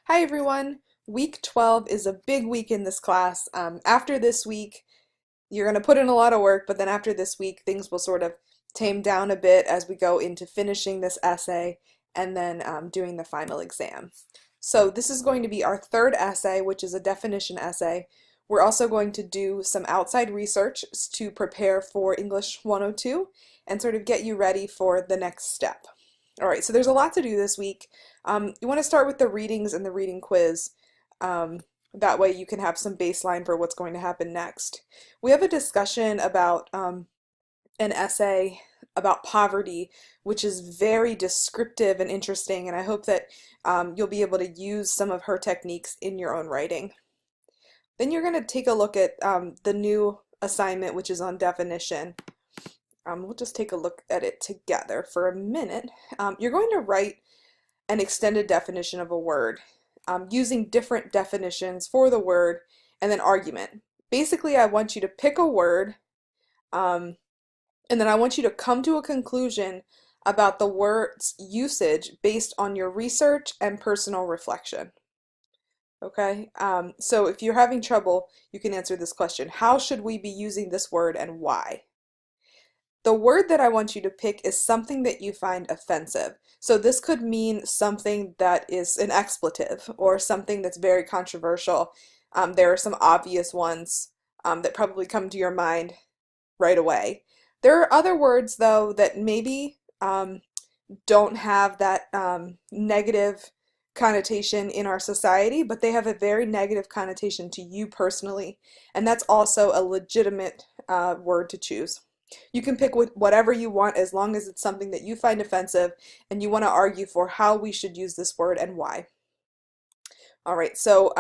Hi everyone! Week 12 is a big week in this class. After this week, you're going to put in a lot of work, but then after this week, things will sort of tame down a bit as we go into finishing this essay and then doing the final exam. So this is going to be our third essay, which is a definition essay. We're also going to do some outside research to prepare for English 102 and sort of get you ready for the next step. All right, so there's a lot to do this week. You want to start with the readings and the reading quiz. That way you can have some baseline for what's going to happen next. We have a discussion about an essay about poverty, which is very descriptive and interesting, and I hope that you'll be able to use some of her techniques in your own writing. Then you're going to take a look at the new assignment, which is on definition. We'll just take a look at it together for a minute. You're going to write an extended definition of a word using different definitions for the word and then argument. Basically, I want you to pick a word and then I want you to come to a conclusion about the word's usage based on your research and personal reflection. Okay, so if you're having trouble, you can answer this question. How should we be using this word and why? The word that I want you to pick is something that you find offensive. So this could mean something that is an expletive or something that's very controversial. There are some obvious ones that probably come to your mind right away. There are other words, though, that maybe don't have that negative connotation in our society, but they have a very negative connotation to you personally, and that's also a legitimate word to choose. You can pick whatever you want as long as it's something that you find offensive and you want to argue for how we should use this word and why. All right, so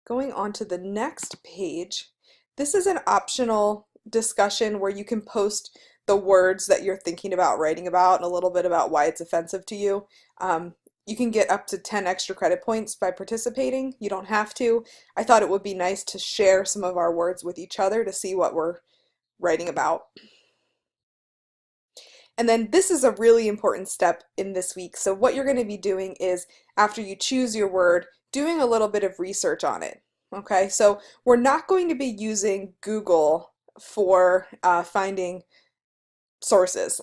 going on to the next page, this is an optional discussion where you can post the words that you're thinking about writing about and a little bit about why it's offensive to you. You can get up to 10 extra credit points by participating. You don't have to. I thought it would be nice to share some of our words with each other to see what we're writing about. And then this is a really important step in this week. So what you're going to be doing is, after you choose your word, doing a little bit of research on it. Okay, so we're not going to be using Google for finding sources,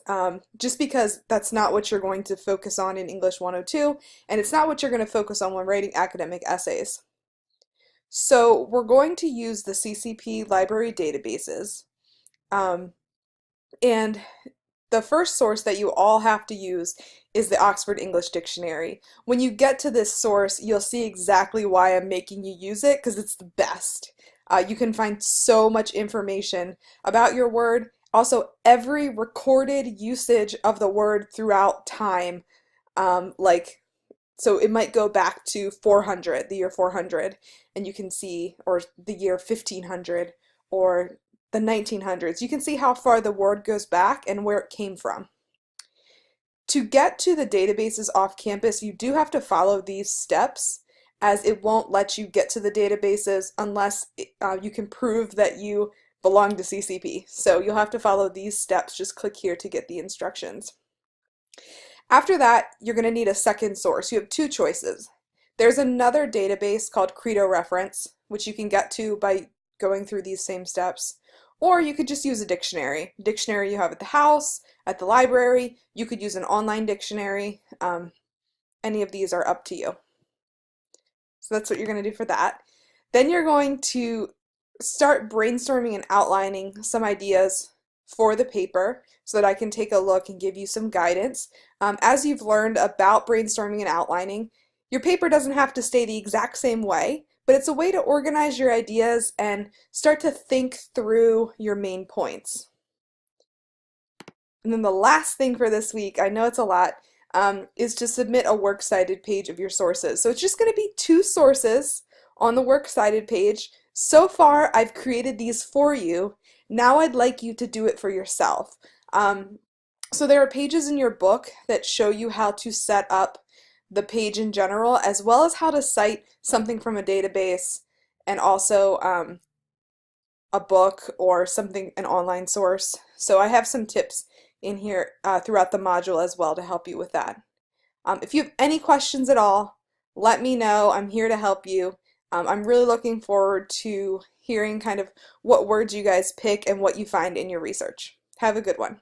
just because that's not what you're going to focus on in English 102, and it's not what you're going to focus on when writing academic essays. So we're going to use the CCP library databases. And the first source that you all have to use is the Oxford English Dictionary. When you get to this source, you'll see exactly why I'm making you use it, because it's the best. You can find so much information about your word. Also, every recorded usage of the word throughout time, so it might go back to 400, the year 400, and you can see, or the year 1500, or the 1900s. You can see how far the word goes back and where it came from. To get to the databases off campus, you do have to follow these steps, as it won't let you get to the databases unless you can prove that you belong to CCP. So you'll have to follow these steps. Just click here to get the instructions. After that, you're going to need a second source. You have two choices. There's another database called Credo Reference, which you can get to by going through these same steps. Or you could just use a dictionary. Dictionary you have at the house, at the library. You could use an online dictionary. Any of these are up to you. So that's what you're going to do for that. Then you're going to start brainstorming and outlining some ideas for the paper so that I can take a look and give you some guidance. As you've learned about brainstorming and outlining, your paper doesn't have to stay the exact same way, but it's a way to organize your ideas and start to think through your main points. And then the last thing for this week, I know it's a lot, is to submit a works cited page of your sources. So it's just going to be 2 sources on the works cited page. So far, I've created these for you. Now I'd like you to do it for yourself. So there are pages in your book that show you how to set up the page in general, as well as how to cite something from a database and also a book or something, an online source. So I have some tips in here throughout the module as well to help you with that. If you have any questions at all, let me know. I'm here to help you. I'm really looking forward to hearing kind of what words you guys pick and what you find in your research. Have a good one.